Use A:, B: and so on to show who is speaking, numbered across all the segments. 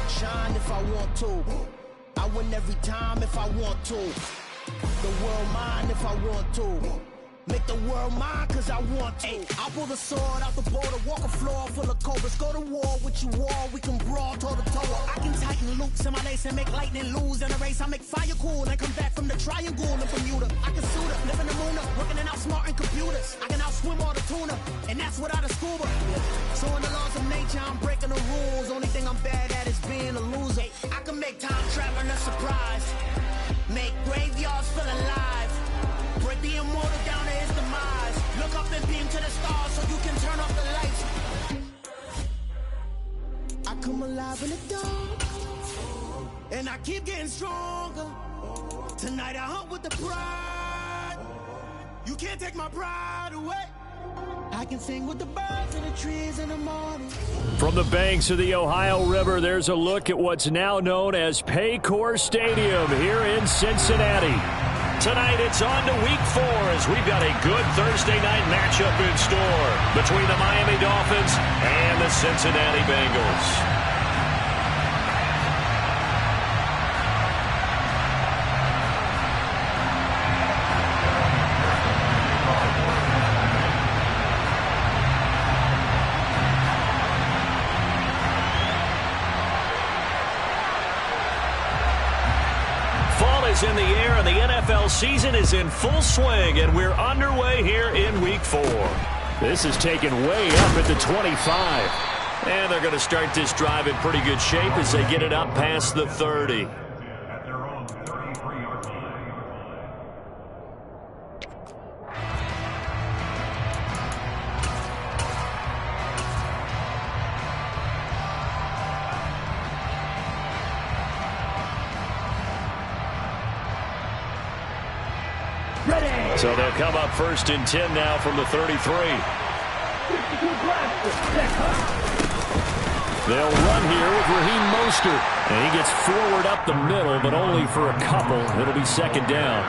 A: shine if I want to. I win every time if I want to. The world mine if I want to. Make the world mine cause I want to. I'll pull the sword out the border, walk a floor full of cobras. Go to war with you all, we can brawl toe to toe. I can tighten loops in my lace and make lightning lose in a race. I make fire cool and come back from the triangle in Bermuda. I can suit up, live in the moon up, working and outsmarting computers. I can outswim all the tuna, and that's without a scuba. So in the laws of nature, I'm breaking the rules. Only thing I'm bad at is being a loser. I can make time traveling a surprise. Make graveyards feel alive. Break the immortal down to his demise. Look up and beam to the stars so you can turn off the lights. I come alive in the dark, and I keep getting stronger. Tonight I hunt with the pride. You can't take my pride away. I can sing with the birds and the trees in the morning.
B: From the banks of the Ohio River, there's a look at what's now known as Paycor Stadium here in Cincinnati. Tonight it's on to week 4 as we've got a good Thursday night matchup in store between the Miami Dolphins and the Cincinnati Bengals. In the air, and the NFL season is in full swing, and we're underway here in week 4. This is taken way up at the 25, and they're going to start this drive in pretty good shape as they get it up past the 30. So they'll come up first and 10 now from the 33. They'll run here with Raheem Mostert. And he gets forward up the middle, but only for a couple. It'll be second down.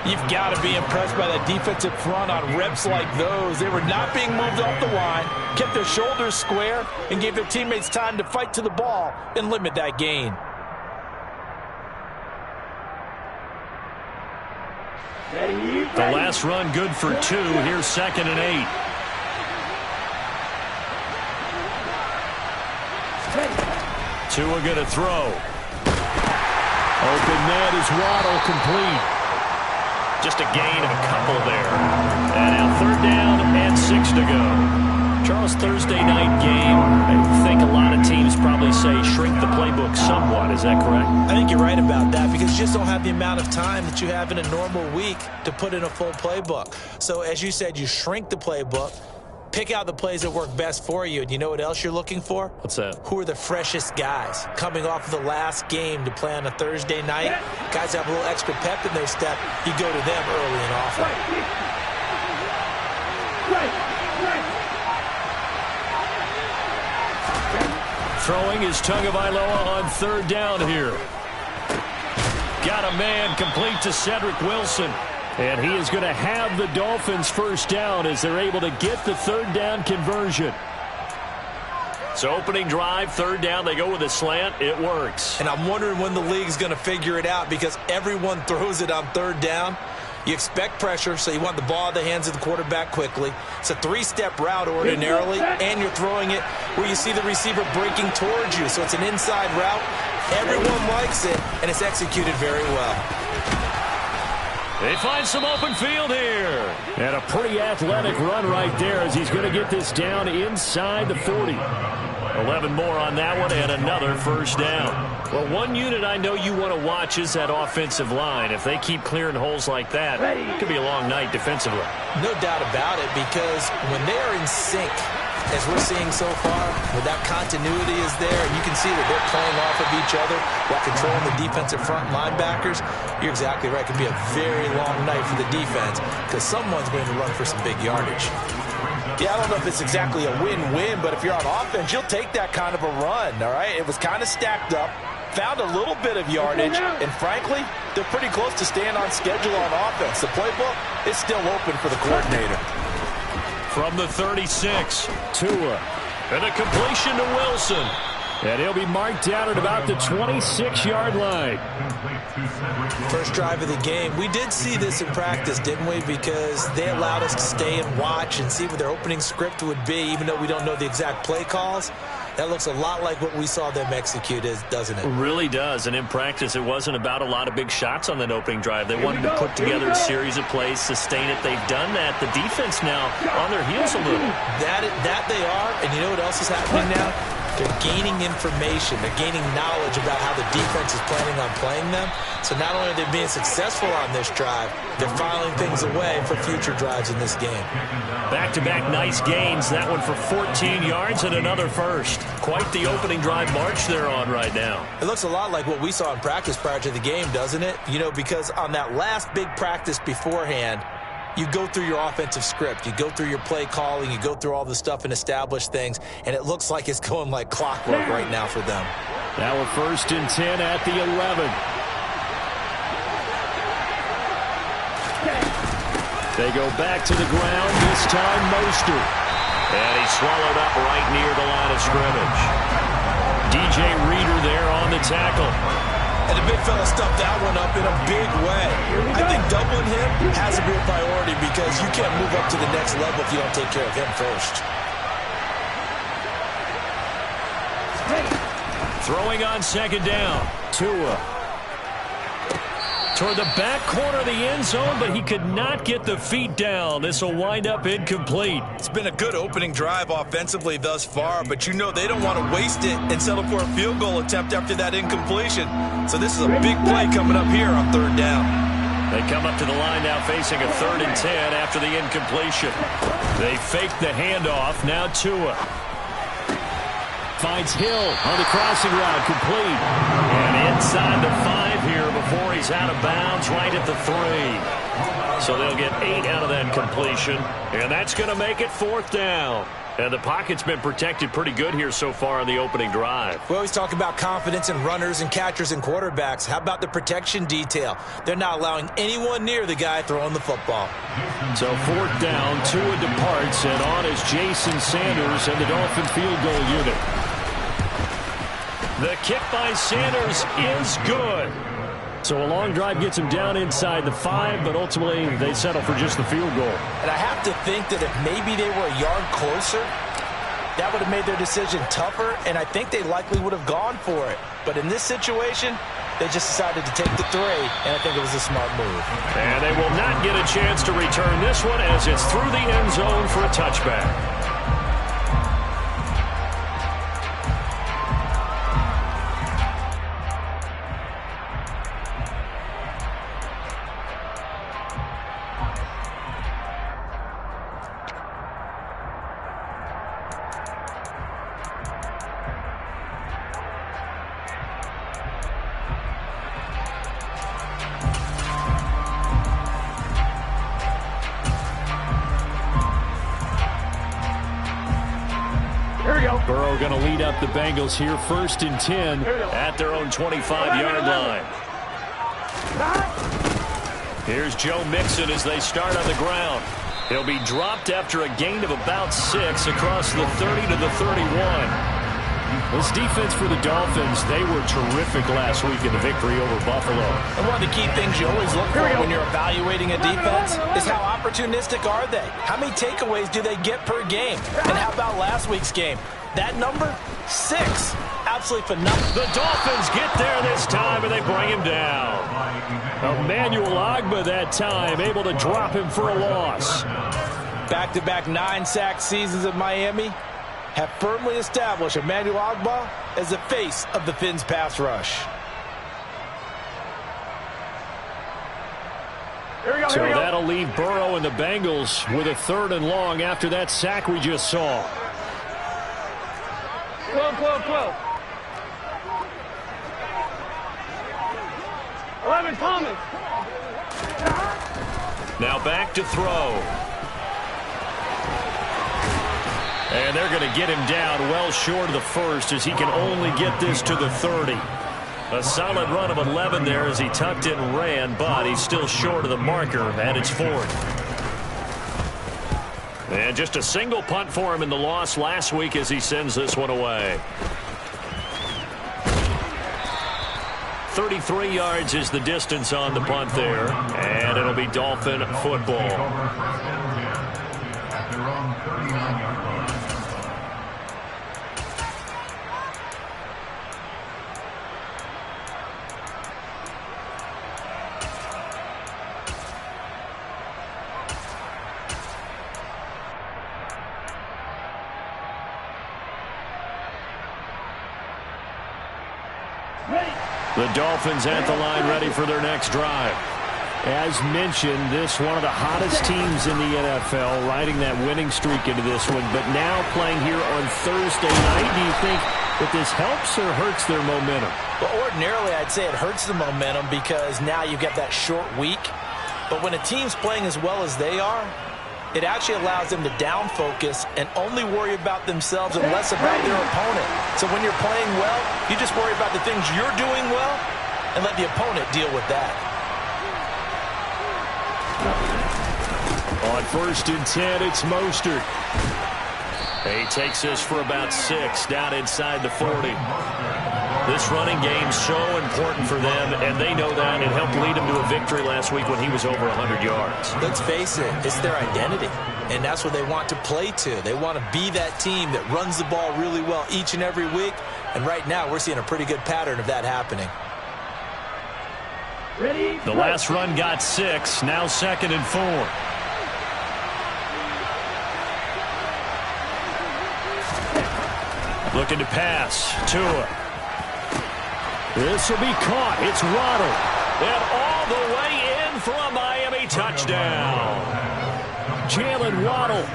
C: You've got to be impressed by that defensive front on reps like those. They were not being moved off the line, kept their shoulders square, and gave their teammates time to fight to the ball and limit that gain.
B: The last run good for 2. Here's second and 8. Tua going to throw. Open man is Waddle, complete. Just a gain of a couple there. And now third down and 6 to go. Charles, Thursday night game, I think a lot of teams probably say shrink the playbook somewhat. Is that correct?
C: I think you're right about that because you just don't have the amount of time that you have in a normal week to put in a full playbook. So as you said, you shrink the playbook, pick out the plays that work best for you. And you know what else you're looking for?
B: What's that?
C: Who are the freshest guys coming off of the last game to play on a Thursday night? Guys have a little extra pep in their step. You go to them early and often.
B: Throwing is Tagovailoa on third down here. Got a man complete to Cedric Wilson. And he is going to have the Dolphins first down as they're able to get the third down conversion. So opening drive, third down, they go with a slant. It works.
C: And I'm wondering when the league's going to figure it out because everyone throws it on third down. You expect pressure, so you want the ball in the hands of the quarterback quickly. It's a 3-step route ordinarily, and you're throwing it where you see the receiver breaking towards you. So it's an inside route. Everyone likes it, and it's executed very well.
B: They find some open field here. And a pretty athletic run right there as he's going to get this down inside the 40. 11 more on that one and another first down. Well, one unit I know you want to watch is that offensive line. If they keep clearing holes like that, it could be a long night defensively.
C: No doubt about it, because when they are in sync, as we're seeing so far, where that continuity is there, and you can see that they're playing off of each other while controlling the defensive front linebackers, you're exactly right. It could be a very long night for the defense because someone's going to run for some big yardage. Yeah, I don't know if it's exactly a win-win, but if you're on offense, you'll take that kind of a run, all right? It was kind of stacked up, found a little bit of yardage, and frankly, they're pretty close to staying on schedule on offense. The playbook is still open for the coordinator.
B: From the 36, Tua. And a completion to Wilson. And he'll be marked down at about the 26-yard line.
C: First drive of the game. We did see this in practice, didn't we? Because they allowed us to stay and watch and see what their opening script would be, even though we don't know the exact play calls. That looks a lot like what we saw them execute, doesn't it?
B: It really does. And in practice, it wasn't about a lot of big shots on that opening drive. They wanted to put together a series of plays, sustain it. They've done that. The defense now on their heels a little.
C: That they are. And you know what else is happening now? They're gaining information. They're gaining knowledge about how the defense is planning on playing them. So not only are they being successful on this drive, they're filing things away for future drives in this game.
B: Back-to-back nice gains. That one for 14 yards and another first. Quite the opening drive march they're on right now.
C: It looks a lot like what we saw in practice prior to the game, doesn't it? You know, because on that last big practice beforehand, you go through your offensive script. You go through your play calling. You go through all the stuff and establish things. And it looks like it's going like clockwork right now for them.
B: Now we're 1st and 10 at the 11. They go back to the ground, this time Mostert. And he's swallowed up right near the line of scrimmage. DJ Reader there on the tackle.
C: And the big fella stuffed that one up in a big way. I think doubling him has to be a priority because you can't move up to the next level if you don't take care of him first.
B: Throwing on 2nd down. Tua. Toward the back corner of the end zone, but he could not get the feet down. This will wind up incomplete.
C: It's been a good opening drive offensively thus far, but you know they don't want to waste it and settle for a field goal attempt after that incompletion. So this is a big play coming up here on 3rd down.
B: They come up to the line now facing a 3rd and 10 after the incompletion. They fake the handoff. Now Tua. Finds Hill on the crossing route, complete. And inside the 5 here before he's out of bounds, right at the 3. So they'll get 8 out of that completion, and that's going to make it 4th down. And the pocket's been protected pretty good here so far in the opening drive.
C: We always talk about confidence in runners and catchers and quarterbacks. How about the protection detail? They're not allowing anyone near the guy throwing the football.
B: So 4th down, Tua departs, and on is Jason Sanders and the Dolphin field goal unit. The kick by Sanders is good. So a long drive gets him down inside the 5, but ultimately they settle for just the field goal.
C: And I have to think that if maybe they were a yard closer, that would have made their decision tougher, and I think they likely would have gone for it. But in this situation, they just decided to take the 3, and I think it was a smart move.
B: And they will not get a chance to return this one as it's through the end zone for a touchback. Burrow going to lead up the Bengals here, 1st and 10 at their own 25-yard line. Here's Joe Mixon as they start on the ground. He'll be dropped after a gain of about 6 across the 30 to the 31. This defense for the Dolphins, they were terrific last week in the victory over Buffalo.
C: And one of the key things you always look for when you're evaluating a defense is how opportunistic are they? How many takeaways do they get per game? And how about last week's game? That number, 6. Absolutely phenomenal.
B: The Dolphins get there this time, and they bring him down. Emmanuel Ogbah that time, able to drop him for a loss.
C: Back-to-back 9-sack seasons at Miami have firmly established Emmanuel Ogbah as the face of the Fins pass rush.
B: So that'll leave Burrow and the Bengals with a 3rd and long after that sack we just saw.
D: 12. 11, Thomas.
B: Now back to throw. And they're going to get him down well short of the 1st as he can only get this to the 30. A solid run of 11 there as he tucked it and ran, but he's still short of the marker, and it's 4th. And just a single punt for him in the loss last week as he sends this one away. 33 yards is the distance on the punt there, and it'll be Dolphin football. The Dolphins at the line, ready for their next drive. As mentioned, this one of the hottest teams in the NFL, riding that winning streak into this one, but now playing here on Thursday night. Do you think that this helps or hurts their momentum?
C: Well, ordinarily, I'd say it hurts the momentum because now you get that short week. But when a team's playing as well as they are, it actually allows them to down focus and only worry about themselves and less about their opponent. So when you're playing well, you just worry about the things you're doing well and let the opponent deal with that.
B: On 1st and 10, it's Mostert. He takes this for about 6 down inside the 40. This running game's so important for them, and they know that. It helped lead them to a victory last week when he was over 100 yards.
C: Let's face it, it's their identity, and that's what they want to play to. They want to be that team that runs the ball really well each and every week, and right now we're seeing a pretty good pattern of that happening.
B: The last run got 6, now 2nd and 4. Looking to pass. Tua. This will be caught. It's Waddle. And all the way in for a Miami touchdown. Jalen Waddle,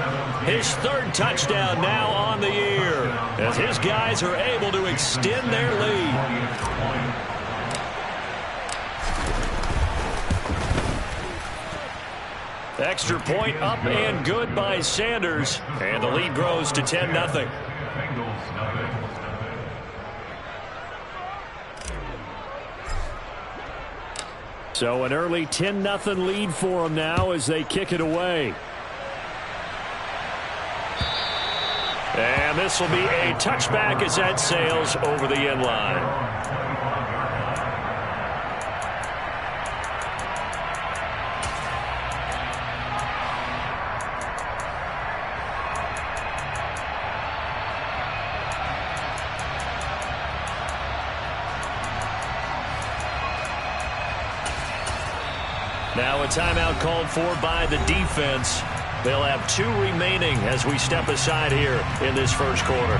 B: his 3rd touchdown now on the year, as his guys are able to extend their lead. Extra point up and good by Sanders, and the lead grows to 10-0. So an early 10-0 lead for them now as they kick it away. And this will be a touchback as that sails over the end line. Now a timeout called for by the defense. They'll have 2 remaining as we step aside here in this first quarter.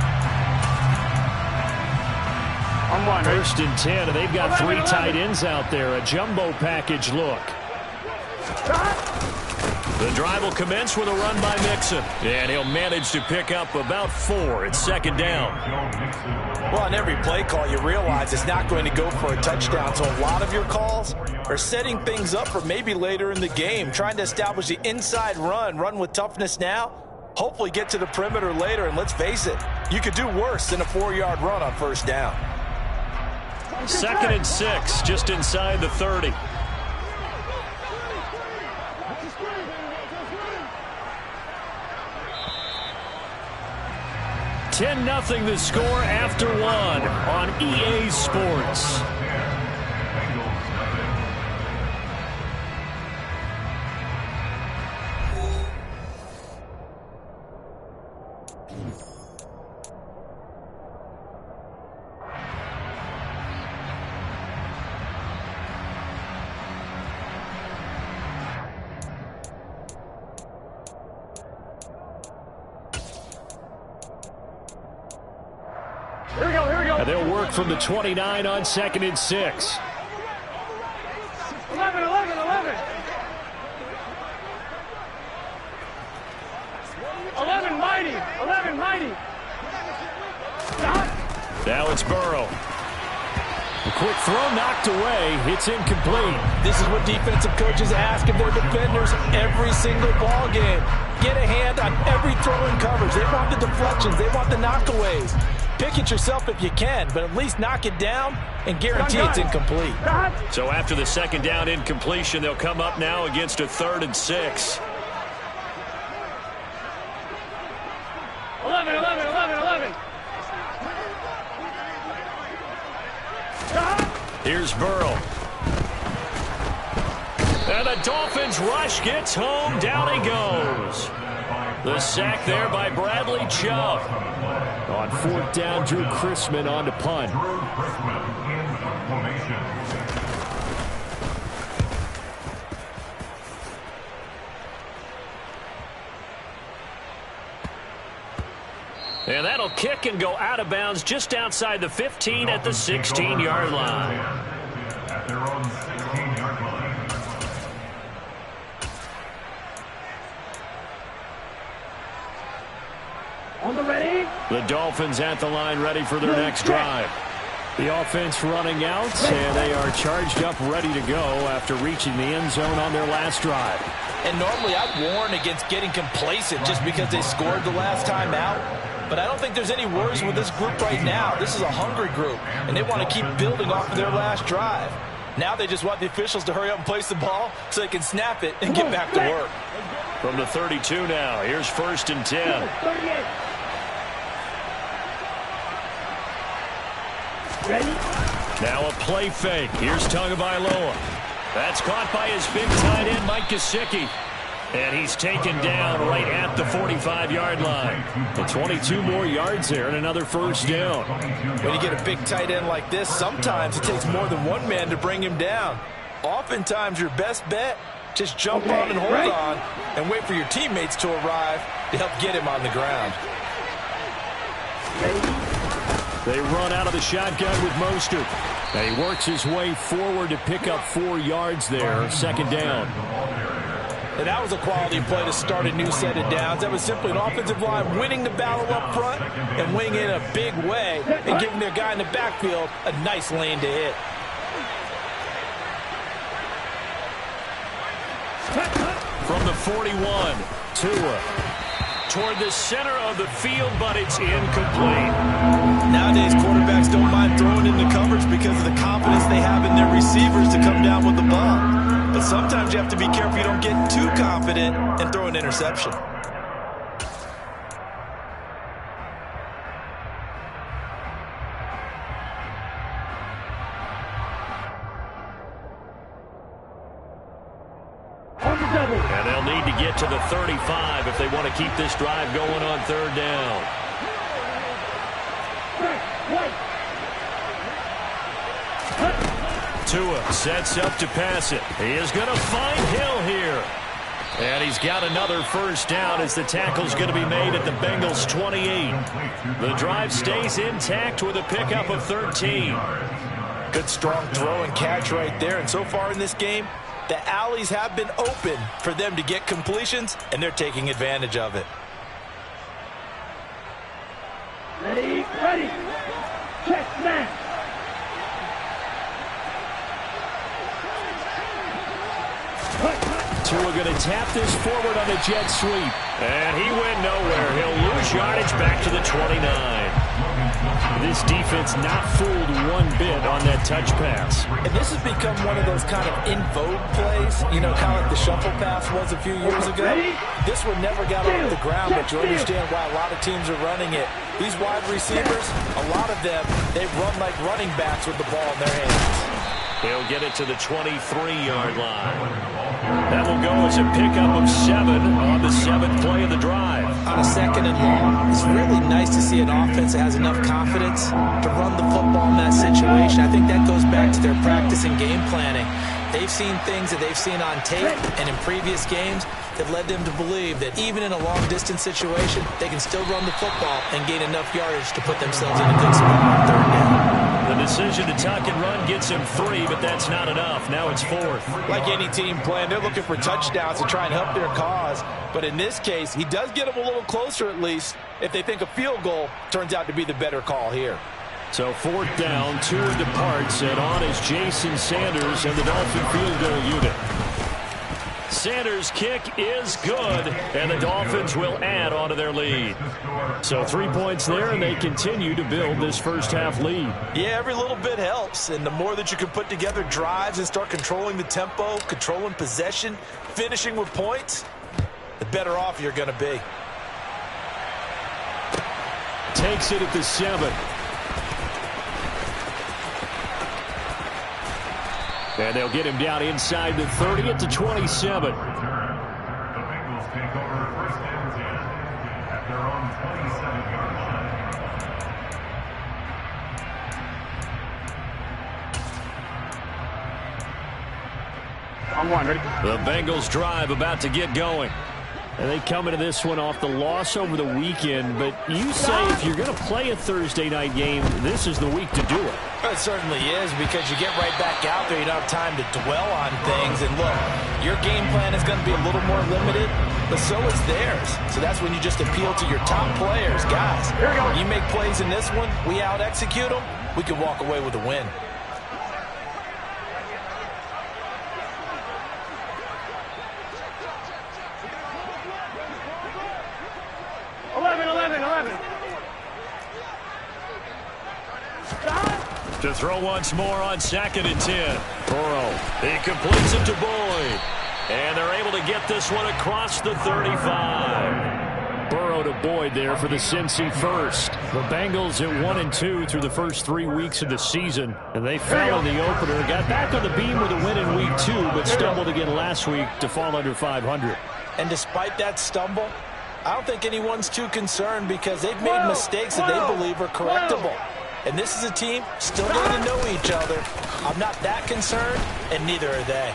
D: On 1.
B: 1st and 10, and they've got 3 tight ends out there. A jumbo package look. The drive will commence with a run by Mixon. And he'll manage to pick up about 4. It's 2nd down.
C: Well, on every play call, you realize it's not going to go for a touchdown. So a lot of your calls are setting things up for maybe later in the game, trying to establish the inside run with toughness now, hopefully get to the perimeter later. And let's face it, you could do worse than a 4-yard run on 1st down.
B: 2nd and 6, just inside the 30. $10-0 the score after 1 on EA Sports. And they'll work from the 29 on 2nd and 6.
D: 11, 11, 11. 11 mighty. 11 mighty.
B: Now it's Burrow. A quick throw knocked away. It's incomplete.
C: This is what defensive coaches ask of their defenders every single ball game. Get a hand on every throw in coverage. They want the deflections. They want the knockaways. Pick it yourself if you can, but at least knock it down and guarantee it's incomplete.
B: So after the 2nd down incompletion, they'll come up now against a 3rd and 6.
D: 11, 11, 11, 11.
B: Here's Burrow. And the Dolphins rush gets home. Down he goes. The sack there by Bradley Chubb. On 4th down, Drew Chrisman on to punt. And that'll kick and go out of bounds just outside the 15 at the 16-yard line.
E: At their own 16-yard line.
D: On the ready.
B: The Dolphins at the line ready for their next drive. The offense running out, and they are charged up ready to go after reaching the end zone on their last drive.
C: And normally I'd warn against getting complacent just because they scored the last time out. But I don't think there's any worries with this group right now. This is a hungry group, and they want to keep building off of their last drive. Now they just want the officials to hurry up and place the ball so they can snap it and get back to work.
B: From the 32 now, here's 1st and 10.
D: 38. Ready.
B: Now a play fake. Here's Tagovailoa. That's caught by his big tight end, Mike Gesicki. And he's taken down right at the 45-yard line. The 22 more yards there and another 1st down.
C: When you get a big tight end like this, sometimes it takes more than one man to bring him down. Oftentimes your best bet, just jump on and hold on and wait for your teammates to arrive to help get him on the ground.
B: They run out of the shotgun with Mostert. And he works his way forward to pick up 4 yards there, 2nd down.
C: And that was a quality play to start a new set of downs. That was simply an offensive line winning the battle up front and winning it in a big way and giving their guy in the backfield a nice lane to hit.
B: From the 41, Tua toward the center of the field, but it's incomplete.
C: Nowadays, quarterbacks don't mind throwing into coverage because of the confidence they have in their receivers to come down with the ball. But sometimes you have to be careful you don't get too confident and throw an interception.
B: And they'll need to get to the 35 if they want to keep this drive going on 3rd down. Tua sets up to pass it. He is going to find Hill here. And he's got another 1st down as the tackle's going to be made at the Bengals 28. The drive stays intact with a pickup of 13.
C: Good strong throw and catch right there. And so far in this game, the alleys have been open for them to get completions, and they're taking advantage of it.
D: Ready. Ready. Check snap.
B: Tua going to tap this forward on the jet sweep. And he went nowhere. He'll lose yardage back to the 29. This defense not fooled one bit on that touch pass.
C: And this has become one of those kind of in vogue plays, you know, kind of like the shuffle pass was a few years ago. This one never got off the ground, but you understand why a lot of teams are running it. These wide receivers, a lot of them, they run like running backs with the ball in their hands.
B: They'll get it to the 23-yard line. That will go as a pickup of 7 on the 7th play of the drive.
C: On a 2nd and long, it's really nice to see an offense that has enough confidence to run the football in that situation. I think that goes back to their practice and game planning. They've seen things that they've seen on tape and in previous games that led them to believe that even in a long-distance situation, they can still run the football and gain enough yardage to put themselves in a good spot on 3rd down.
B: The decision to tuck and run gets him 3, but that's not enough. Now it's 4th.
C: Like any team playing, they're looking for touchdowns to try and help their cause. But in this case, he does get them a little closer at least if they think a field goal turns out to be the better call here.
B: So 4th down, Tua departs, and on is Jason Sanders and the Dolphin field goal unit. Sanders' kick is good, and the Dolphins will add on to their lead. So 3 points there, and they continue to build this 1st half lead.
C: Yeah, every little bit helps, and the more that you can put together drives and start controlling the tempo, controlling possession, finishing with points, the better off you're going to be.
B: Takes it at the 7. And they'll get him down inside the 30 at the 27.
E: The Bengals take over 1st and 10 at their own 27-yard line.
D: On one, ready?
B: The Bengals drive about to get going. And they come into this one off the loss over the weekend. But you say if you're going to play a Thursday night game, this is the week to do it.
C: It certainly is, because you get right back out there. You don't have time to dwell on things. And look, your game plan is going to be a little more limited, but so is theirs. So that's when you just appeal to your top players. Guys,
D: Here we go.
C: you make plays in this one, we out-execute them, we can walk away with a win.
B: To throw once more on 2nd and 10. Burrow, he completes it to Boyd. And they're able to get this one across the 35. Burrow to Boyd there for the Cincy first. The Bengals at 1-2 through the first 3 weeks of the season. And they fell in the opener. Got back on the beam with a win in week 2, but stumbled again last week to fall under 500.
C: And despite that stumble, I don't think anyone's too concerned, because they've made mistakes that they believe are correctable. And this is a team still getting to know each other. I'm not that concerned, and neither are they.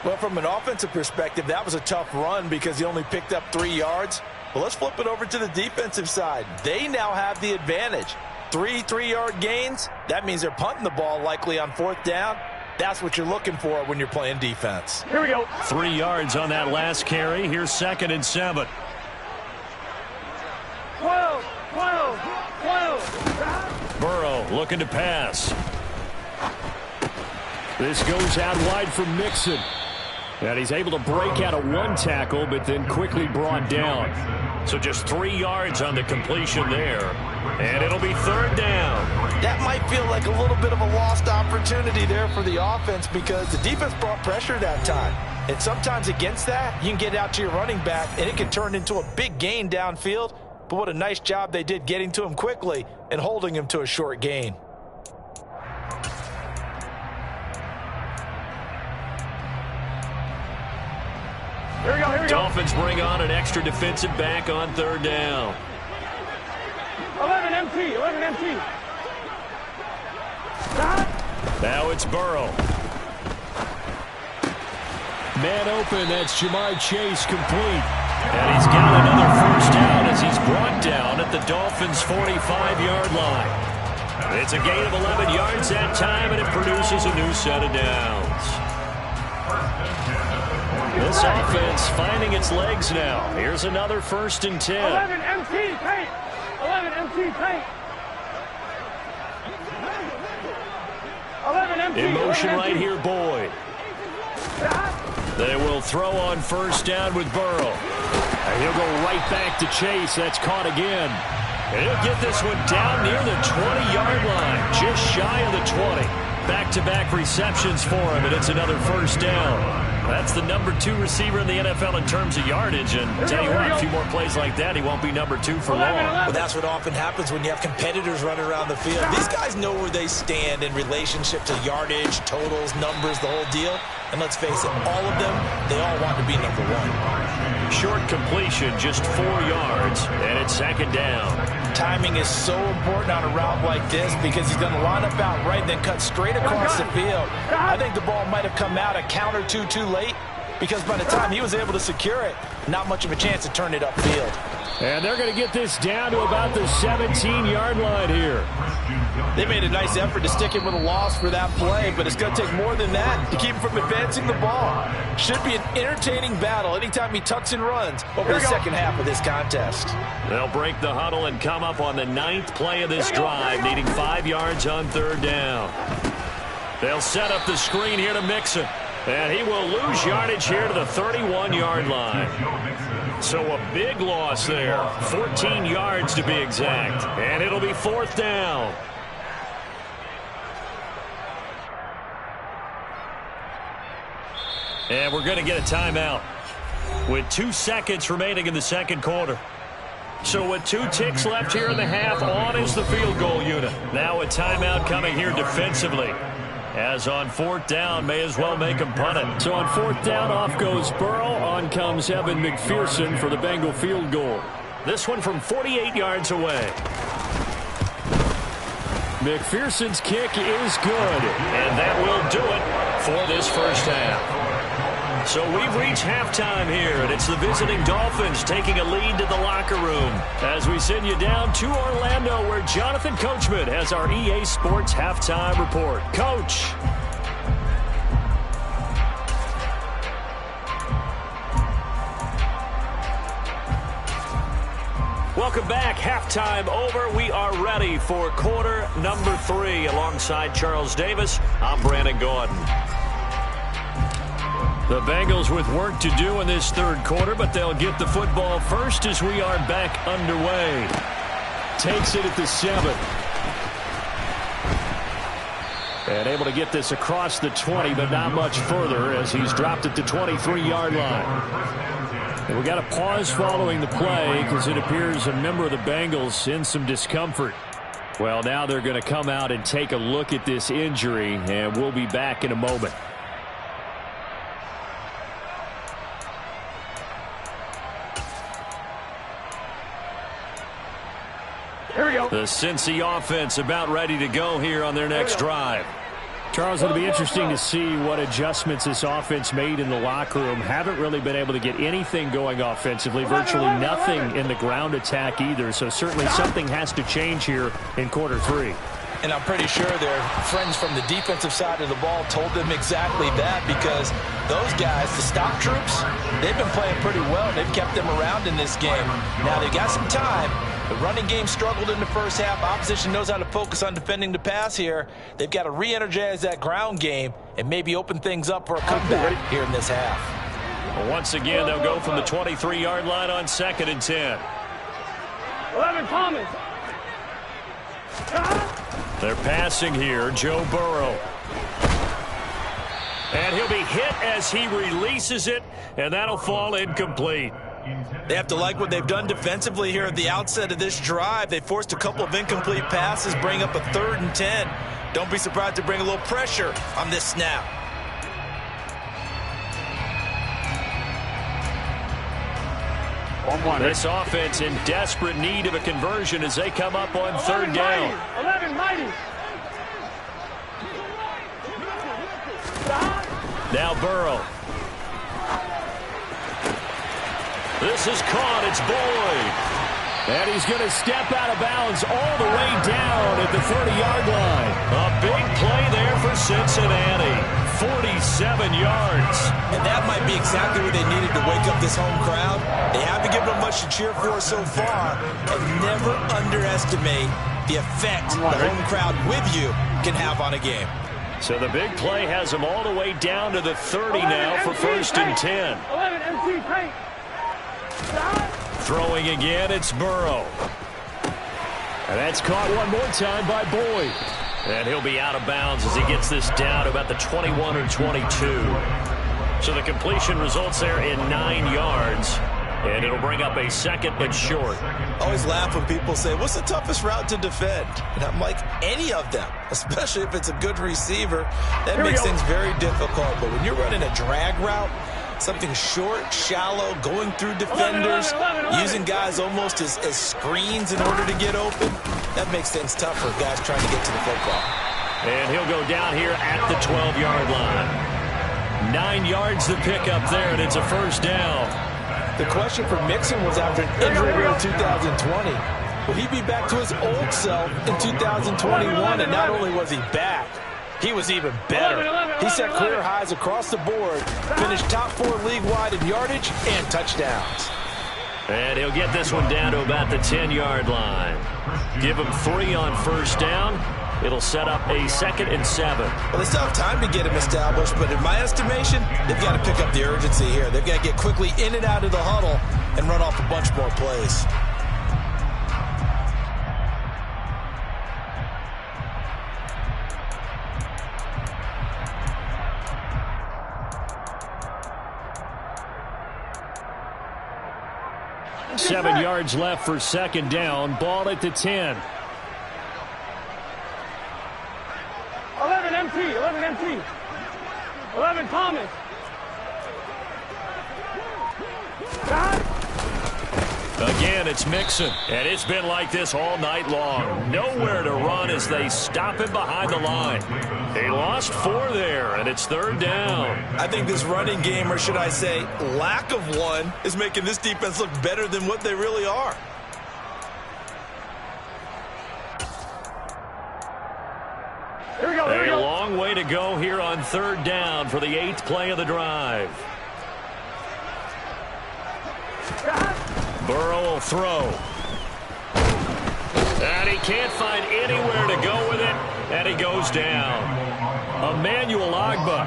C: Well, from an offensive perspective, that was a tough run because he only picked up 3 yards. Well, let's flip it over to the defensive side. They now have the advantage. 3 3-yard gains, that means they're punting the ball likely on 4th down. That's what you're looking for when you're playing defense.
D: Here we go.
B: 3 yards on that last carry. Here's 2nd and 7.
D: 12.
B: Burrow looking to pass. This goes out wide for Mixon. And he's able to break out of 1 tackle, but then quickly brought down. So just 3 yards on the completion there. And it'll be 3rd down.
C: That might feel like a little bit of a lost opportunity there for the offense, because the defense brought pressure that time. And sometimes against that, you can get out to your running back, and it can turn into a big gain downfield. But what a nice job they did getting to him quickly and holding him to a short gain.
D: Here we go.
B: Dolphins bring on an extra defensive back on 3rd down.
D: 11 MT.
B: Now it's Burrow. Man open, that's Jamar Chase, complete. And he's got another 1st down as he's brought down at the Dolphins' 45-yard line. It's a gain of 11 yards that time, and it produces a new set of downs. This offense finding its legs now. Here's another 1st and 10.
D: 11 MT paint. 11 MT paint. 11 MT.
B: In motion right here, Boyd. They will throw on 1st down with Burrow. And he'll go right back to Chase. That's caught again. And he'll get this one down near the 20-yard line, just shy of the 20. Back-to-back receptions for him, and it's another 1st down. That's the number 2 receiver in the NFL in terms of yardage. And tell you what, a few more plays like that, he won't be number 2 for long.
C: Well, that's what often happens when you have competitors running around the field. These guys know where they stand in relationship to yardage, totals, numbers, the whole deal. And let's face it, all of them, they all want to be number 1.
B: Short completion, just 4 yards, and it's 2nd down.
C: Timing is so important on a route like this, because he's going to line up out right and then cut straight across the field. I think the ball might have come out a count or two too late, because by the time he was able to secure it, not much of a chance to turn it upfield.
B: And they're going to get this down to about the 17-yard line here.
C: They made a nice effort to stick him with a loss for that play, but it's going to take more than that to keep him from advancing the ball. Should be an entertaining battle anytime he tucks and runs over the second half of this contest.
B: They'll break the huddle and come up on the 9th play of this drive, needing 5 yards on 3rd down. They'll set up the screen here to Mixon, and he will lose yardage here to the 31-yard line. So a big loss there, 14 yards to be exact, and it'll be 4th down. And we're going to get a timeout with 2 seconds remaining in the 2nd quarter. So with 2 ticks left here in the half, on is the field goal unit. Now a timeout coming here defensively. As on 4th down, may as well make him punt it. So on 4th down, off goes Burrow. On comes Evan McPherson for the Bengal field goal. This one from 48 yards away. McPherson's kick is good, and that will do it for this first half. So we've reached halftime here, and it's the visiting Dolphins taking a lead to the locker room as we send you down to Orlando, where Jonathan Coachman has our EA Sports halftime report. Coach. Welcome back. Halftime over. We are ready for quarter number 3. Alongside Charles Davis, I'm Brandon Gordon. The Bengals with work to do in this 3rd quarter, but they'll get the football first as we are back underway. Takes it at the 7. And able to get this across the 20, but not much further as he's dropped at the 23-yard line. And we got a pause following the play because it appears a member of the Bengals in some discomfort. Well, now they're going to come out and take a look at this injury, and we'll be back in a moment.
D: Here we go.
B: The Cincy offense about ready to go here on their next drive. Charles, it'll be interesting to see what adjustments this offense made in the locker room. Haven't really been able to get anything going offensively, virtually nothing in the ground attack either. So certainly something has to change here in quarter 3.
C: And I'm pretty sure their friends from the defensive side of the ball told them exactly that, because those guys, the stop troops, they've been playing pretty well. They've kept them around in this game. Now they've got some time. The running game struggled in the first half. Opposition knows how to focus on defending the pass here. They've got to re-energize that ground game and maybe open things up for a comeback here in this half.
B: Well, once again, they'll go from the 23-yard line on 2nd and 10.
D: 11 Thomas.
B: They're passing here, Joe Burrow. And he'll be hit as he releases it, and that'll fall incomplete.
C: They have to like what they've done defensively here at the outset of this drive. They forced a couple of incomplete passes, bring up a 3rd and 10. Don't be surprised to bring a little pressure on this snap.
B: This offense in desperate need of a conversion as they come up on 3rd down.
D: 11 mighty.
B: Now Burrow. This is caught. It's Boyd. And he's going to step out of bounds all the way down at the 30-yard line. A big play there for Cincinnati. 47 yards.
C: And that might be exactly what they needed to wake up this home crowd. They haven't given them much to cheer for so far. And never underestimate the effect the home crowd with you can have on a game.
B: So the big play has them all the way down to the 30 now for 1st and 10.
D: 11 MT paint.
B: Throwing again, it's Burrow. And that's caught one more time by Boyd. And he'll be out of bounds as he gets this down to about the 21 or 22. So the completion results there in 9 yards. And it'll bring up a 2nd and short.
C: Always laugh when people say, what's the toughest route to defend? And I'm like, any of them, especially if it's a good receiver. That makes things very difficult. But when you're running a drag route, something short, shallow, going through defenders, using guys almost as screens in order to get open, that makes things tough for guys trying to get to the football.
B: And he'll go down here at the 12-yard line. 9 yards the pickup there, and it's a 1st down.
C: The question for Mixon was after an injury-riddled 2020. Will he be back to his old self in 2021? And not only was he back, he was even better. He set career highs across the board, finished top 4 league-wide in yardage and touchdowns.
B: And he'll get this one down to about the 10-yard line. Give him 3 on 1st down. It'll set up a 2nd and 7.
C: Well, they still have time to get him established, but in my estimation, they've got to pick up the urgency here. They've got to get quickly in and out of the huddle and run off a bunch more plays.
B: 7 yards left for second down. Ball at the 10.
D: 11 MT, 11 MT. 11 Thomas.
B: Again, it's Mixon, and it's been like this all night long. Nowhere to run as they stop him behind the line. He lost 4 there, and it's third down.
C: I think this running game, or should I say lack of one, is making this defense look better than what they really are.
D: Here we go, here we
B: A
D: go.
B: long way to go here on third down for the 8th play of the drive. Burrow will throw. And he can't find anywhere to go with it, and he goes down. Emmanuel Ogbah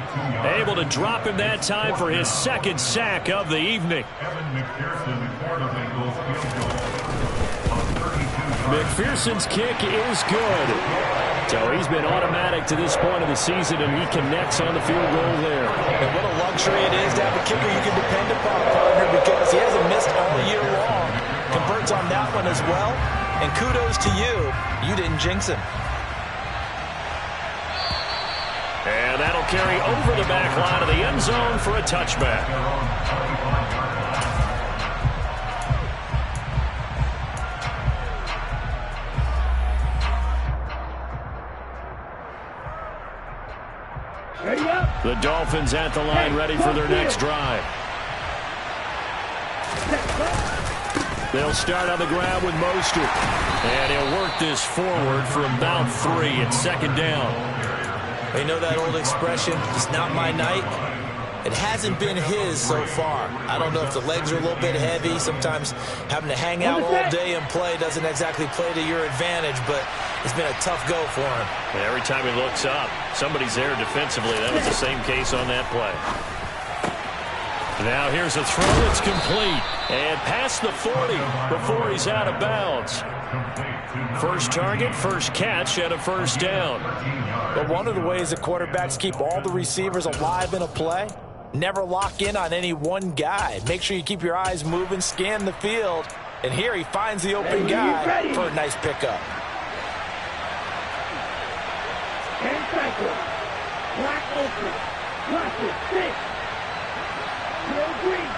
B: able to drop him that time for his 2nd sack of the evening. McPherson's kick is good. So he's been automatic to this point of the season, and he connects on the field goal there.
C: And what a luxury it is to have a kicker you can depend upon, partner, because he hasn't missed all year long. Converts on that one as well. And kudos to you. You didn't jinx him.
B: And that'll carry over the back line of the end zone for a touchback. The Dolphins at the line ready for their next drive. They'll start on the ground with Mostert. And he'll work this forward for about 3 at second down.
C: You know that old expression, it's not my night? It hasn't been his so far. I don't know if the legs are a little bit heavy. Sometimes having to hang out all day and play doesn't exactly play to your advantage, but it's been a tough go for him.
B: And every time he looks up, somebody's there defensively. That was the same case on that play. Now here's a throw that's complete. And past the 40 before he's out of bounds. First target, first catch, and a first down.
C: But one of the ways that quarterbacks keep all the receivers alive in a play, never lock in on any one guy. Make sure you keep your eyes moving, scan the field. And here he finds the open guy for a nice pickup.
D: And cycle. Black open. Watch it. 6. No green.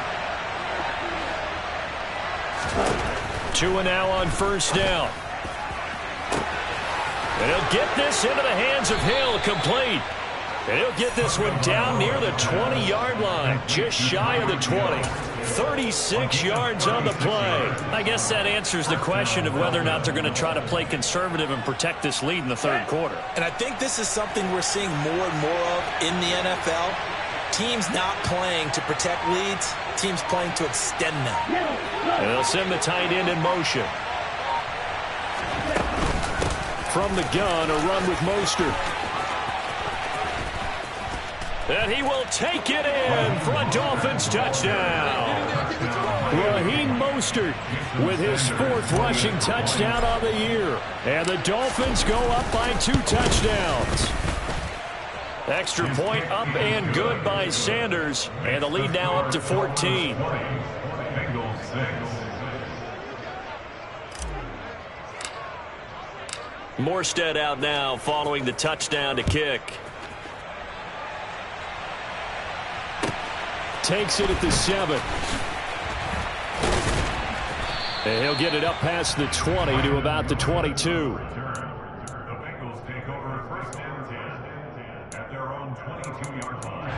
B: 2 now on first down. And he'll get this into the hands of Hill, complete. And he'll get this one down near the 20-yard line, just shy of the 20. 36 yards on the play. I guess that answers the question of whether or not they're going to try to play conservative and protect this lead in the third quarter.
C: And I think this is something we're seeing more and more of in the NFL. Teams not playing to protect leads, teams playing to extend them.
B: And they'll send the tight end in motion. From the gun, a run with Mostert. And he will take it in for a Dolphins touchdown. Raheem Mostert with his 4th rushing touchdown of the year. And the Dolphins go up by 2 touchdowns. Extra point up and good by Sanders. And the lead now up to 14. Morstead out now following the touchdown to kick. Takes it at the 7. And he'll get it up past the 20 to about the 22.
E: The Bengals take over first and 10 at their own 22-yard line.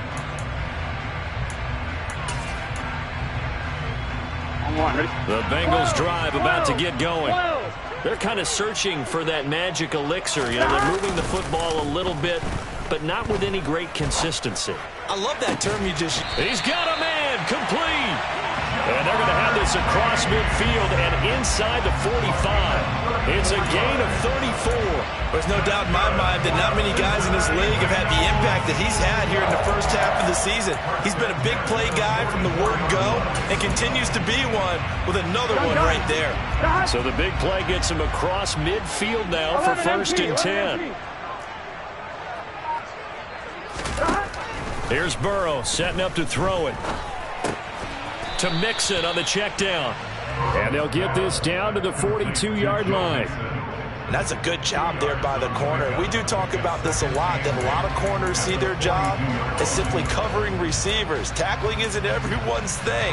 B: The Bengals drive about to get going. They're kind of searching for that magic elixir. You know, they're moving the football a little bit, but not with any great consistency.
C: I love that term you just...
B: He's got a man, complete. And they're going to have this across midfield and inside the 45. It's a gain of 34.
C: There's no doubt in my mind that not many guys in this league have had the impact that he's had here in the first half of the season. He's been a big play guy from the word go and continues to be one with another one right there.
B: So the big play gets him across midfield now for first and 10. Here's Burrow setting up to throw it. To Mixon on the check down. And they'll get this down to the 42-yard line.
C: And that's a good job there by the corner. We do talk about this a lot, that a lot of corners see their job as simply covering receivers. Tackling isn't everyone's thing.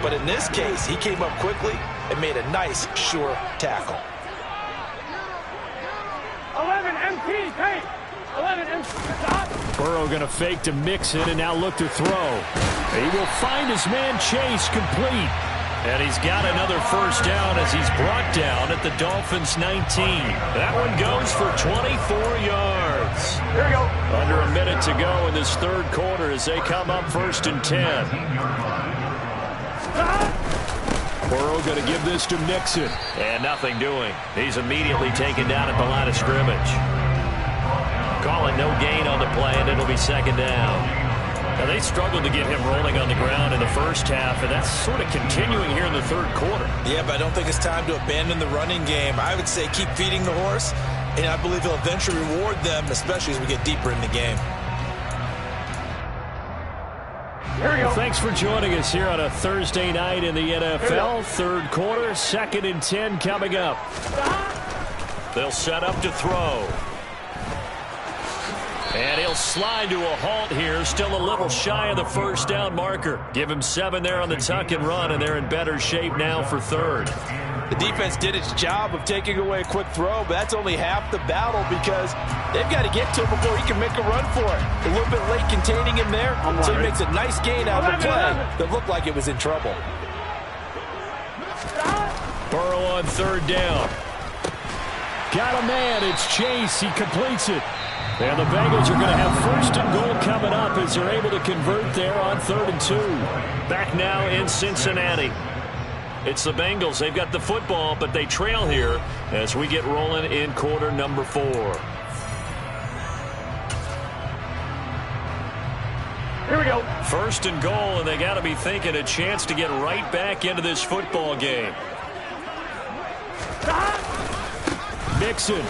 C: But in this case, he came up quickly and made a nice, sure tackle.
D: 11 MT, hey! 11 MT, stop!
B: Burrow going to fake to Mixon and now look to throw. He will find his man Chase complete. And he's got another first down as he's brought down at the Dolphins' 19. That one goes for 24 yards.
D: Here we go.
B: Under a minute to go in this third quarter as they come up 1st and 10. Burrow going to give this to Mixon. And nothing doing. He's immediately taken down at the line of scrimmage. Call it no gain on the play, and it'll be 2nd down. Now, they struggled to get him rolling on the ground in the first half, and that's sort of continuing here in the third quarter.
C: Yeah, but I don't think it's time to abandon the running game. I would say keep feeding the horse, and I believe he'll eventually reward them, especially as we get deeper in the game.
D: Here we go.
B: Well, thanks for joining us here on a Thursday night in the NFL. Third quarter, 2nd and 10 coming up. They'll set up to throw. And he'll slide to a halt here, still a little shy of the first down marker. Give him 7 there on the tuck and run, and they're in better shape now for 3rd.
C: The defense did its job of taking away a quick throw, but that's only half the battle because they've got to get to him before he can make a run for it. A little bit late containing him there, so he makes a nice gain out of the play that looked like it was in trouble.
B: Burrow on 3rd down. Got a man. It's Chase. He completes it. And the Bengals are going to have 1st and goal coming up as they're able to convert there on 3rd and 2. Back now in Cincinnati. It's the Bengals. They've got the football, but they trail here as we get rolling in quarter number 4.
D: Here we go.
B: 1st and goal, and they got to be thinking a chance to get right back into this football game. Mixon.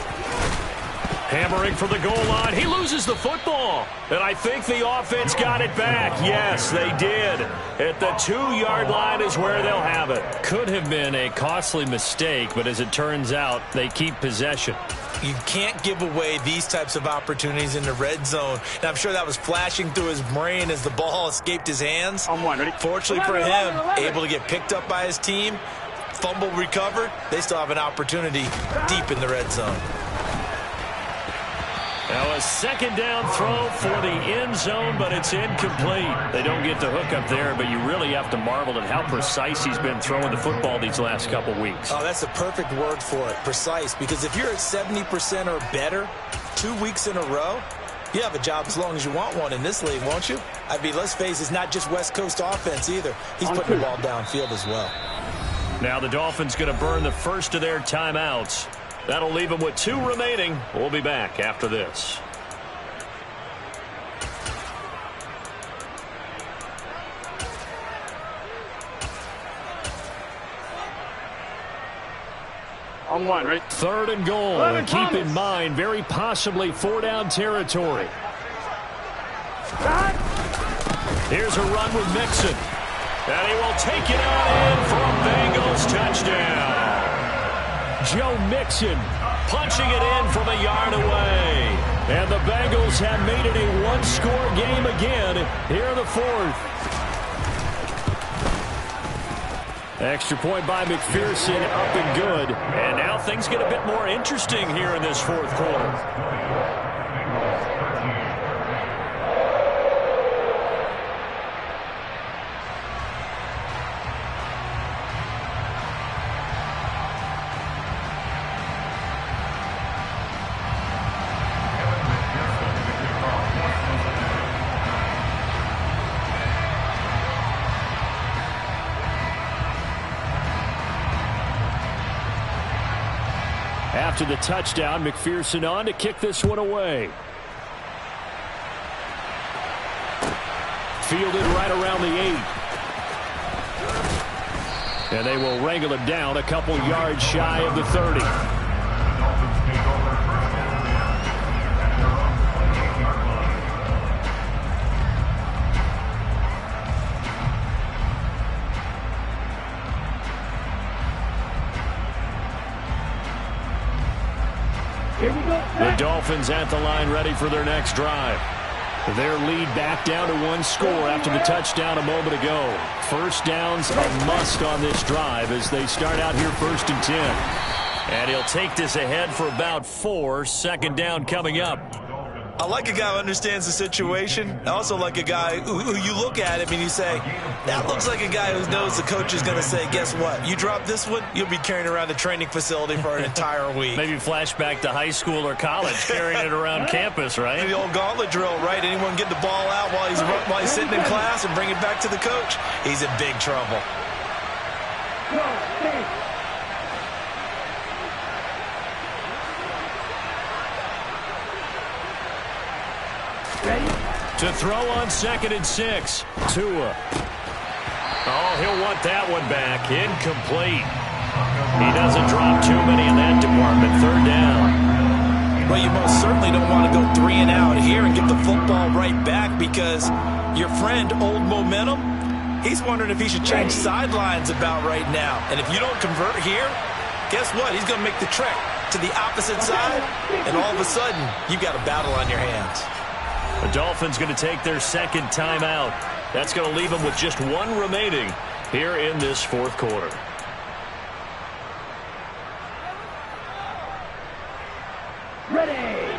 B: Hammering for the goal line. He loses the football. And I think the offense got it back. Yes, they did. At the 2-yard line is where they'll have it. Could have been a costly mistake, but as it turns out, they keep possession.
C: You can't give away these types of opportunities in the red zone. And I'm sure that was flashing through his brain as the ball escaped his hands.
D: On 1, ready?
C: Fortunately for him, able to get picked up by his team, fumble recovered, they still have an opportunity deep in the red zone.
B: Now a 2nd down throw for the end zone, but it's incomplete. They don't get the hook up there, but you really have to marvel at how precise he's been throwing the football these last couple weeks.
C: Oh, that's the perfect word for it, precise, because if you're at 70% or better 2 weeks in a row, you have a job as long as you want one in this league, won't you? I mean, let's face it, it's not just West Coast offense either. He's putting the ball downfield as well.
B: Now the Dolphins going to burn the first of their timeouts. That'll leave them with 2 remaining. We'll be back after this.
D: On 1, ready?
B: 3rd and goal. And keep in mind, very possibly 4-down territory. Here's a run with Mixon. And he will take it out in for a Bengals touchdown. Joe Mixon punching it in from a yard away. And the Bengals have made it a 1-score game again here in the 4th. Extra point by McPherson, up and good. And now things get a bit more interesting here in this 4th quarter. After the touchdown, McPherson on to kick this one away. Fielded right around the 8. And they will wrangle it down a couple yards shy of the 30. The Dolphins at the line ready for their next drive. Their lead back down to one score after the touchdown a moment ago. First downs a must on this drive as they start out here 1st and 10. And he'll take this ahead for about 4. Second down coming up.
C: I like a guy who understands the situation. I also like a guy who you look at him and you say, that looks like a guy who knows the coach is going to say, guess what? You drop this one, you'll be carrying around the training facility for an entire week.
B: Maybe flashback to high school or college, carrying it around campus, right?
C: The old gauntlet drill, right? Anyone get the ball out while he's sitting in class and bring it back to the coach? He's in big trouble.
B: To throw on 2nd and 6. Tua. Oh, he'll want that one back. Incomplete. He doesn't drop too many in that department. 3rd down.
C: Well, you most certainly don't want to go 3 and out here and get the football right back because your friend, Old Momentum, he's wondering if he should change sidelines about right now. And if you don't convert here, guess what? He's going to make the trek to the opposite side, and all of a sudden, you've got a battle on your hands.
B: The Dolphins going to take their 2nd timeout. That's going to leave them with just 1 remaining here in this 4th quarter.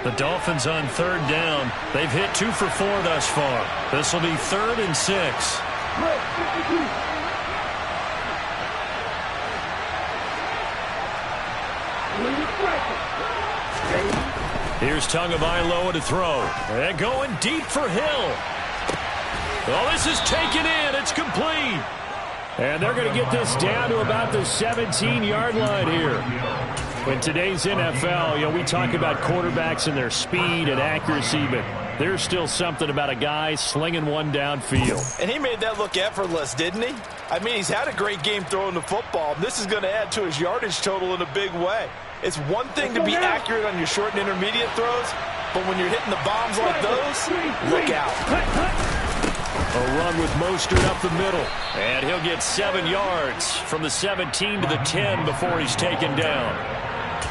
B: The Dolphins on 3rd down. They've hit 2 for 4 thus far. This will be 3rd and 6. Here's Tagovailoa to throw. And going deep for Hill. Oh, this is taken in. It's complete. And they're going to get this down to about the 17-yard line here. In today's NFL, we talk about quarterbacks and their speed and accuracy, but there's still something about a guy slinging one downfield.
C: And he made that look effortless, didn't he? I mean, he's had a great game throwing the football. This is going to add to his yardage total in a big way. It's one thing to be accurate on your short and intermediate throws, but when you're hitting the bombs like those, look out.
B: A run with Mostert up the middle, and he'll get 7 yards from the 17 to the 10 before he's taken down.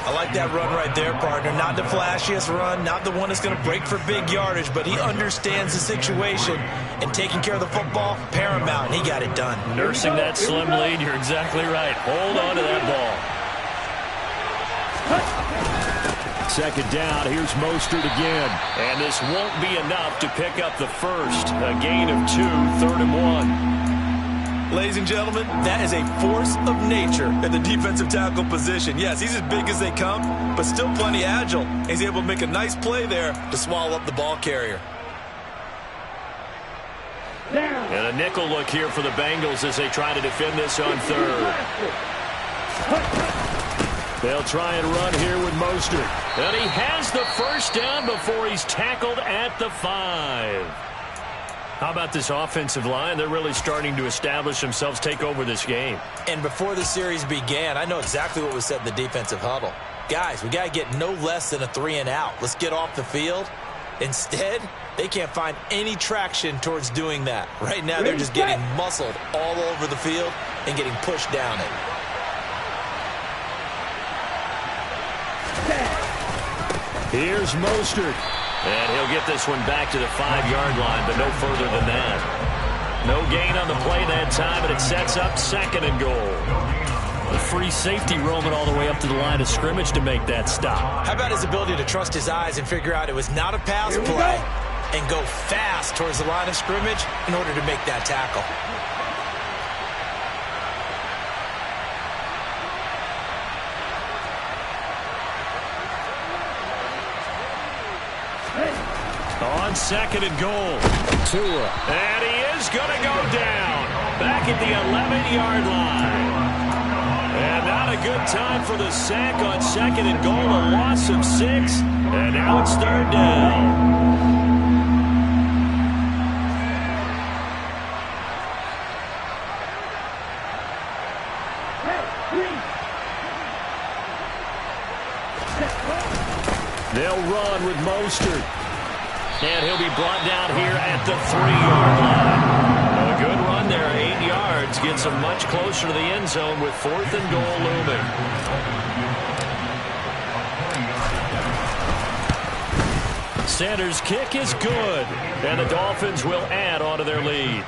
C: I like that run right there, partner. Not the flashiest run, not the one that's going to break for big yardage, but he understands the situation, and taking care of the football, paramount, and he got it done.
B: Nursing that slim lead, you're exactly right. Hold on to that ball. 2nd down, here's Mostert again. And this won't be enough to pick up the first. A gain of 2, 3rd and 1.
C: Ladies and gentlemen, that is a force of nature at the defensive tackle position. Yes, he's as big as they come, but still plenty agile. He's able to make a nice play there to swallow up the ball carrier.
B: And a nickel look here for the Bengals as they try to defend this on 3rd. They'll try and run here with Mostert. And he has the first down before he's tackled at the 5. How about this offensive line? They're really starting to establish themselves, take over this game.
C: And before the series began, I know exactly what was said in the defensive huddle. Guys, we got to get no less than a 3 and out. Let's get off the field. Instead, they can't find any traction towards doing that. Right now, they're just getting muscled all over the field and getting pushed down it.
B: Here's Mostert. And he'll get this one back to the 5-yard line, but no further than that. No gain on the play that time, and it sets up 2nd and goal. The free safety roaming all the way up to the line of scrimmage to make that stop.
C: How about his ability to trust his eyes and figure out it was not a pass play and go fast towards the line of scrimmage in order to make that tackle.
B: On 2nd and goal. Tua. And he is going to go down. Back at the 11-yard line. And not a good time for the sack on 2nd and goal. A loss of 6. And now it's 3rd down. They'll run with Mostert. And he'll be brought down here at the 3-yard line. A good run there, 8 yards. Gets him much closer to the end zone with 4th and goal looming. Sanders' kick is good, and the Dolphins will add on to their lead.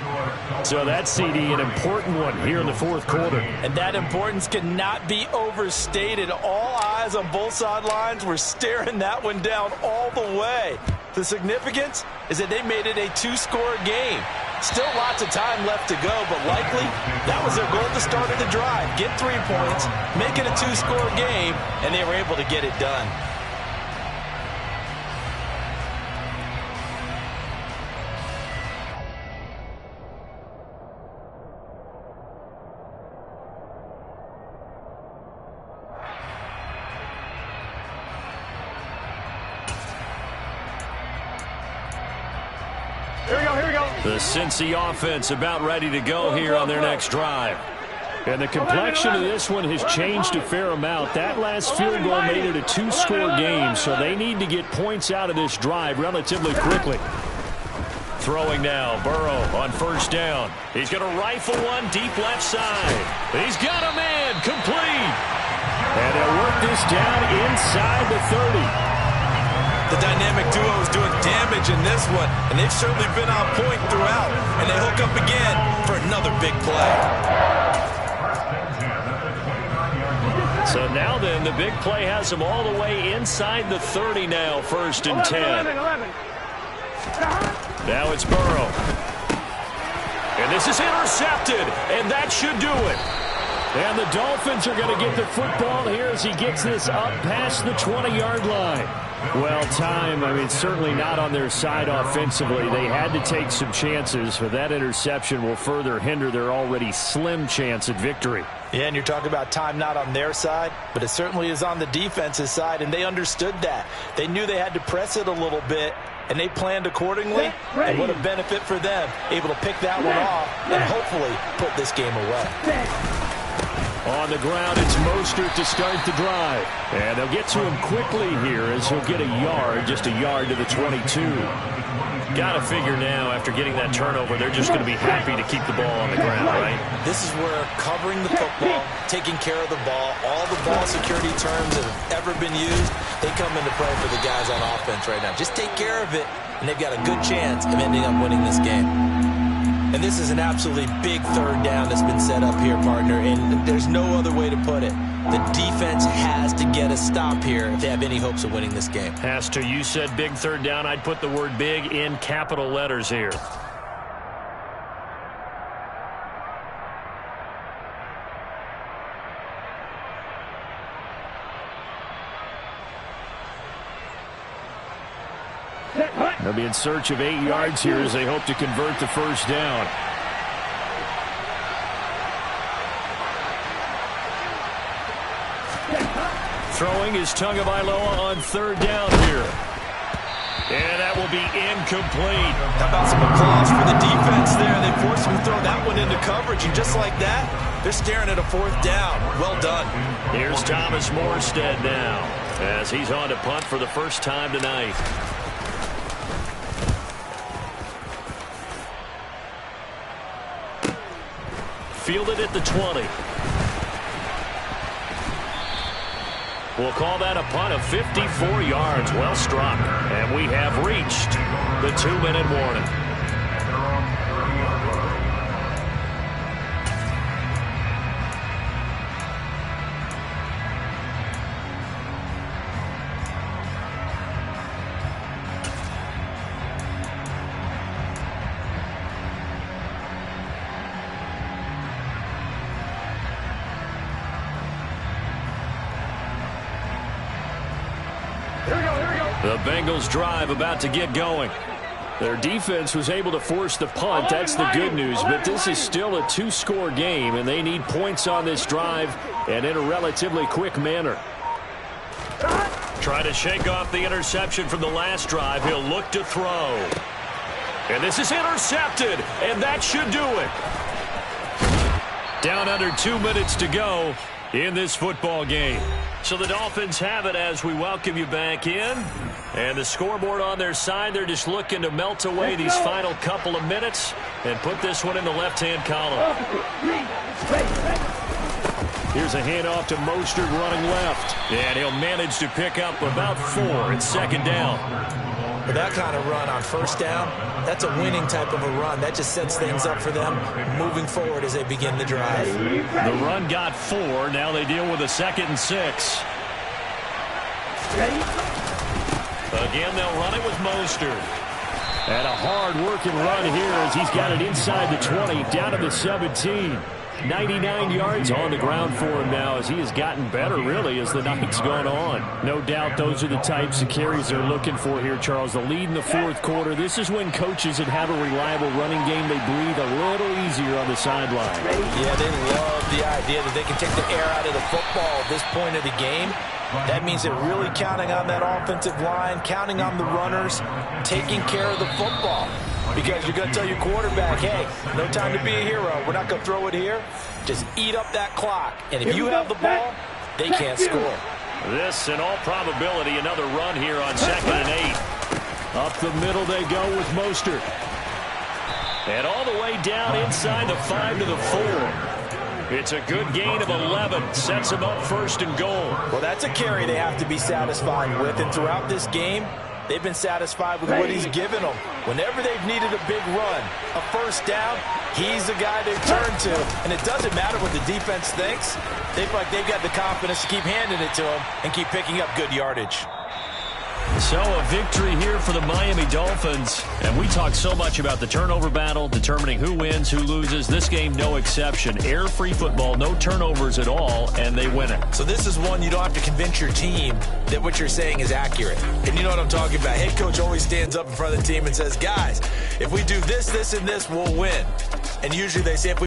B: So that's, CD, an important one here in the fourth quarter.
C: And that importance cannot be overstated. All eyes on both sidelines were staring that one down all the way. The significance is that they made it a two-score game. Still lots of time left to go, but likely that was their goal at the start of the drive. Get 3 points, make it a two-score game, and they were able to get it done.
B: The Cincy offense about ready to go here on their next drive. And the complexion of this one has changed a fair amount. That last field goal made it a two-score game, so they need to get points out of this drive relatively quickly. Throwing now, Burrow on first down. He's going to rifle one deep left side. He's got a man, complete. And they'll work this down inside the 30.
C: The dynamic duo is doing damage in this one, and they've certainly been on point throughout. And they hook up again for another big play.
B: So now then, the big play has them all the way inside the 30 now, 1st and 10. Now it's Burrow. And this is intercepted, and that should do it. And the Dolphins are going to get the football here as he gets this up past the 20-yard line. Well, time, certainly not on their side offensively. They had to take some chances, but that interception will further hinder their already slim chance at victory.
C: Yeah, and you're talking about time not on their side, but it certainly is on the defense's side, and they understood that. They knew they had to press it a little bit, and they planned accordingly, and what a benefit for them, able to pick that one off and hopefully put this game away.
B: On the ground, it's Mostert to start the drive. And they'll get to him quickly here as he'll get a yard, just a yard to the 22. Got to figure now, after getting that turnover, they're just going to be happy to keep the ball on the ground, right?
C: This is where covering the football, taking care of the ball, all the ball security terms that have ever been used, they come into play for the guys on offense right now. Just take care of it, and they've got a good chance of ending up winning this game. And this is an absolutely big third down that's been set up here, partner, and there's no other way to put it. The defense has to get a stop here if they have any hopes of winning this game.
B: Has to. You said big third down. I'd put the word big in capital letters here. They'll be in search of 8 yards here as they hope to convert the first down. Throwing is Tagovailoa on third down here. And that will be incomplete.
C: How about some applause for the defense there? They forced him to throw that one into coverage, and just like that, they're staring at a fourth down. Well done.
B: Here's Thomas Morstead now as he's on to punt for the first time tonight. Fielded at the 20. We'll call that a punt of 54 yards. Well struck. And we have reached the 2-minute warning. The Bengals drive about to get going. Their defense was able to force the punt. That's the good news, but this is still a two-score game, and they need points on this drive and in a relatively quick manner. Try to shake off the interception from the last drive. He'll look to throw. And this is intercepted, and that should do it. Down under 2 minutes to go in this football game. So the Dolphins have it as we welcome you back in. And the scoreboard on their side, they're just looking to melt away these final couple of minutes and put this one in the left-hand column. Here's a handoff to Mostert running left. And he'll manage to pick up about 4 at second down.
C: But that kind of run on first down, that's a winning type of a run. That just sets things up for them moving forward as they begin the drive.
B: The run got 4. Now they deal with a 2nd and 6. Again, they'll run it with Mostert. And a hard-working run here as he's got it inside the 20, down to the 17. 99 yards on the ground for him now as he has gotten better, really, as the night's gone on. No doubt those are the types of carries they're looking for here, Charles. The lead in the 4th quarter. This is when coaches that have a reliable running game, they breathe a little easier on the sideline.
C: Yeah, they love the idea that they can take the air out of the football at this point of the game. That means they're really counting on that offensive line, counting on the runners, taking care of the football. Because you're going to tell your quarterback, hey, no time to be a hero. We're not going to throw it here. Just eat up that clock. And if you have the ball, they can't score.
B: This, in all probability, another run here on 2nd and 8. Up the middle they go with Mostert. And all the way down inside the 5 to the 4. It's a good gain of 11. Sets them up 1st and goal.
C: Well, that's a carry they have to be satisfied with. And throughout this game, they've been satisfied with what he's given them. Whenever they've needed a big run, a first down, he's the guy they've turned to. And it doesn't matter what the defense thinks. They feel like they've got the confidence to keep handing it to him and keep picking up good yardage.
B: So a victory here for the Miami Dolphins. And we talk so much about the turnover battle, determining who wins, who loses. This game, no exception. Air-free football, no turnovers at all, and they win it.
C: So this is one you don't have to convince your team that what you're saying is accurate. And you know what I'm talking about. Head coach always stands up in front of the team and says, guys, if we do this, this, and this, we'll win. And usually they say if we